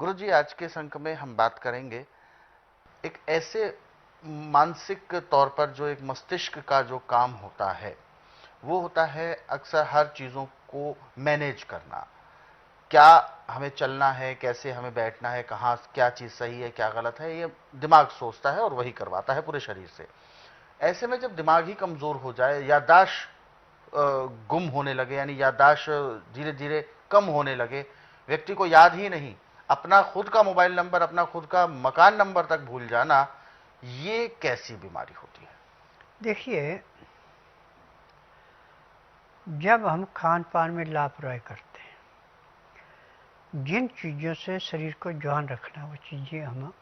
गुरुजी, आज के इस अंक में हम बात करेंगे एक ऐसे मानसिक तौर पर जो एक मस्तिष्क का जो काम होता है, वो होता है अक्सर हर चीजों को मैनेज करना। क्या हमें चलना है, कैसे हमें बैठना है, कहाँ क्या चीज सही है क्या गलत है, ये दिमाग सोचता है और वही करवाता है पूरे शरीर से। ऐसे में जब दिमाग ही कमजोर हो जाए, याददाश्त गुम होने लगे, यानी याददाश्त धीरे धीरे कम होने लगे, व्यक्ति को याद ही नहीं, अपना खुद का मोबाइल नंबर, अपना खुद का मकान नंबर तक भूल जाना, ये कैसी बीमारी होती है? देखिए, जब हम खान पान में लापरवाही करते हैं, जिन चीज़ों से शरीर को जवान रखना, वो चीज़ें हम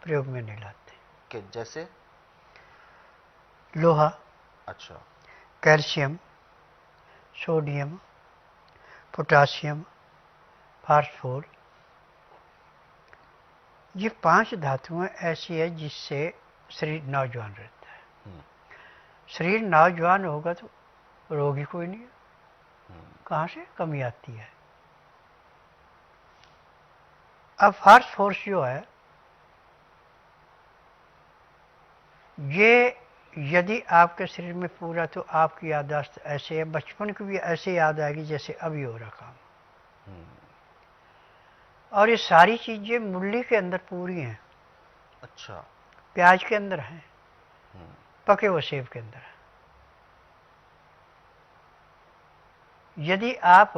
प्रयोग में नहीं लाते। कि जैसे लोहा, अच्छा, कैल्शियम, सोडियम, पोटासियम, फास्फोर, ये 5 धातुएं ऐसी है जिससे शरीर नौजवान रहता है। शरीर नौजवान होगा तो रोग ही कोई नहीं है। कहाँ से कमी आती है? अब फास्फोरस जो है, ये यदि आपके शरीर में पूरा, तो आपकी याददाश्त ऐसे है, बचपन की भी ऐसे याद आएगी जैसे अभी हो रहा काम। और ये सारी चीजें मूली के अंदर पूरी हैं। अच्छा, प्याज के अंदर है, पके हुए सेब के अंदर है। यदि आप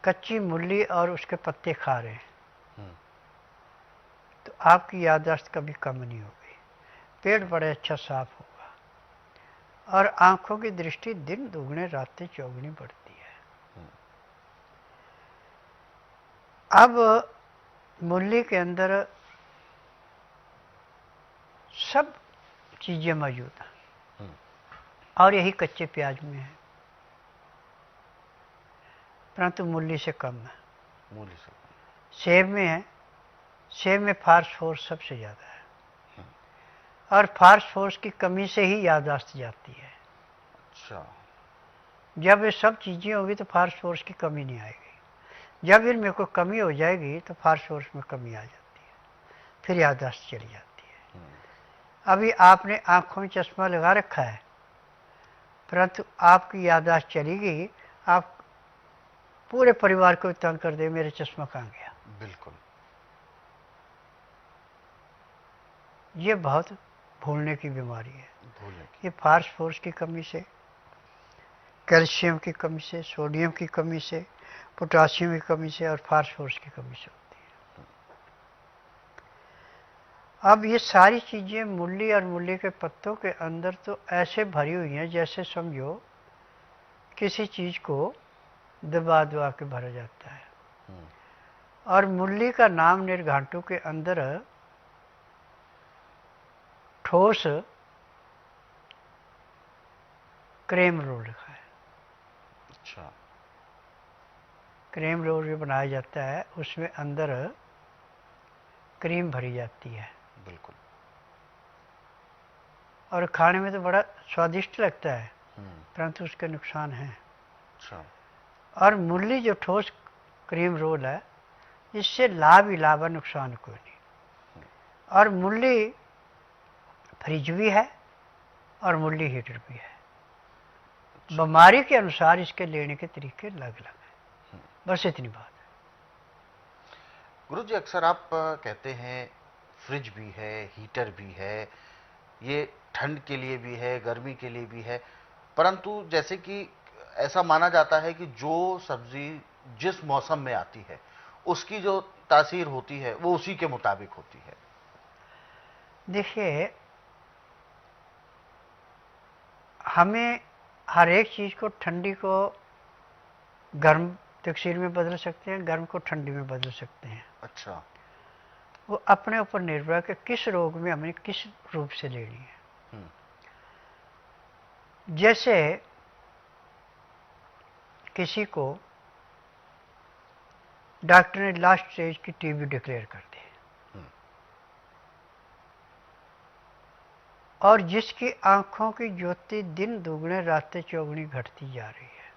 कच्ची मूली और उसके पत्ते खा रहे हैं तो आपकी याददाश्त कभी कम नहीं होगी, पेट बड़े अच्छा साफ होगा और आंखों की दृष्टि दिन दुगने रातें चौगुनी बढ़ती है। अब मूली के अंदर सब चीजें मौजूद हैं और यही कच्चे प्याज में है, परंतु मूली से कम है। मूली से सेब में है, सेब में फास्फोरस सबसे ज़्यादा है और फास्फोरस की कमी से ही याददाश्त जाती है। अच्छा, जब ये सब चीज़ें होंगी तो फास्फोरस की कमी नहीं आएगी। जब इनमें कोई कमी हो जाएगी तो फास्फोरस में कमी आ जाती है, फिर याददाश्त चली जाती है। अभी आपने आंखों में चश्मा लगा रखा है, परंतु आपकी याददाश्त चली गई, आप पूरे परिवार को तंग कर दे, मेरे चश्मा कहाँ गया। बिल्कुल। ये बहुत भूलने की बीमारी है। भूलने की। ये फास्फोरस की कमी से, कैल्शियम की कमी से, सोडियम की कमी से, पोटासियम की कमी से और फास्फोरस की कमी से होती है। अब ये सारी चीज़ें मूली और मूली के पत्तों के अंदर तो ऐसे भरी हुई हैं जैसे समझो किसी चीज़ को दबा दबा के भरा जाता है। और मूली का नाम निर्घाटु के अंदर ठोस क्रीम रोल लिखा है। अच्छा, क्रीम रोल जो बनाया जाता है उसमें अंदर क्रीम भरी जाती है। बिल्कुल। और खाने में तो बड़ा स्वादिष्ट लगता है, परंतु उसके नुकसान हैं। अच्छा, और मूली जो ठोस क्रीम रोल है, इससे लाभ ही लाभ है, नुकसान कोई नहीं। और मूली फ्रिज भी है और मूली हीटर भी है। बीमारी के अनुसार इसके लेने के तरीके अलग अलग हैं। बस इतनी बात है। गुरुजी, अक्सर आप कहते हैं फ्रिज भी है, हीटर भी है, ये ठंड के लिए भी है, गर्मी के लिए भी है, परंतु जैसे कि ऐसा माना जाता है कि जो सब्जी जिस मौसम में आती है, उसकी जो तासीर होती है वो उसी के मुताबिक होती है। देखिए, हमें हर एक चीज़ को, ठंडी को गर्म तकसीर में बदल सकते हैं, गर्म को ठंडी में बदल सकते हैं। अच्छा, वो अपने ऊपर निर्भर है कि किस रोग में हमें किस रूप से लेनी है। जैसे किसी को डॉक्टर ने लास्ट स्टेज की टीबी डिक्लेयर कर दी और जिसकी आंखों की ज्योति दिन दुगने रातें चौगुनी घटती जा रही है,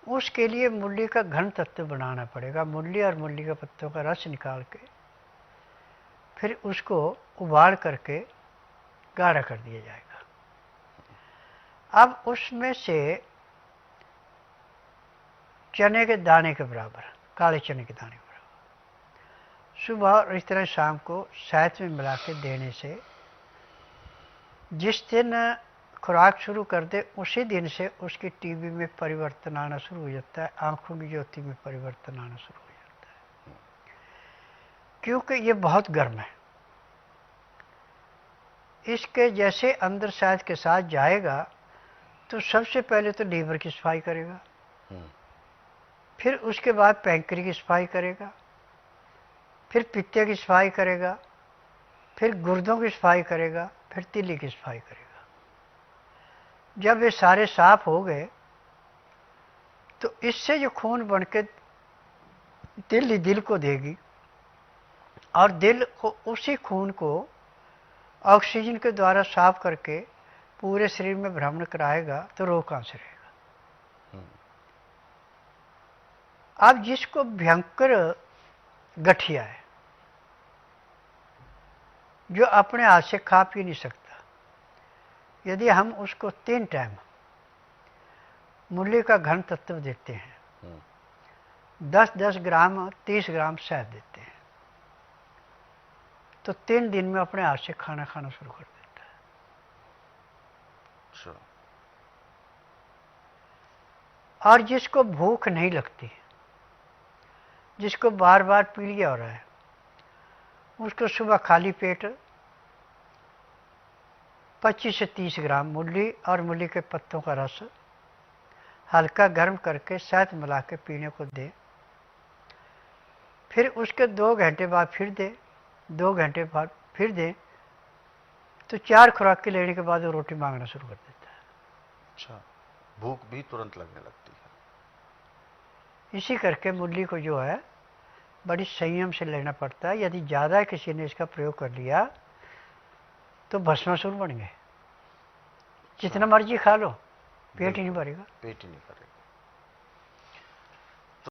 उसके लिए मूली का घन तत्व बनाना पड़ेगा। मूली और मूली के पत्तों का रस निकाल के फिर उसको उबाल करके गाढ़ा कर दिया जाएगा। अब उसमें से चने के दाने के बराबर, काले चने के दाने के बराबर सुबह और इस तरह शाम को शहद में मिला के देने से जिस दिन खुराक शुरू कर दे उसी दिन से उसकी टीबी में परिवर्तन आना शुरू हो जाता है, आंखों की ज्योति में परिवर्तन आना शुरू हो जाता है, क्योंकि ये बहुत गर्म है। इसके जैसे अंदर शहद के साथ जाएगा तो सबसे पहले तो लीवर की सफाई करेगा, फिर उसके बाद पैंक्री की सफाई करेगा, फिर पित्ते की सफाई करेगा, फिर गुर्दों की सफाई करेगा, फिर तिल्ली की सफाई करेगा। जब ये सारे साफ हो गए तो इससे जो खून बन के दिल को देगी और दिल को उसी खून को ऑक्सीजन के द्वारा साफ करके पूरे शरीर में भ्रमण कराएगा तो रोग कहाँ से रहेगा। अब जिसको भयंकर गठिया है, जो अपने हाथ से खा पी नहीं सकता, यदि हम उसको 3 टाइम मूली का घन तत्व देते हैं, 10-10 ग्राम 30 ग्राम शहद देते हैं, तो 3 दिन में अपने हाथ से खाना खाना शुरू कर देता है। और जिसको भूख नहीं लगती, जिसको बार बार पीलिया हो रहा है, उसको सुबह खाली पेट 25 से 30 ग्राम मूली और मूली के पत्तों का रस हल्का गर्म करके शहद मिला के पीने को दे, फिर उसके 2 घंटे बाद फिर दे, 2 घंटे बाद फिर दे, तो 4 खुराक के लेने के बाद वो रोटी मांगना शुरू कर देता है। अच्छा, भूख भी तुरंत लगने लगती है। इसी करके मूली को जो है बड़ी संयम से लेना पड़ता है। यदि ज़्यादा किसी ने इसका प्रयोग कर लिया तो भस्मासुर बन गए। जितना मर्जी खा लो, पेट ही नहीं भरेगा। पेट ही नहीं भरेगा।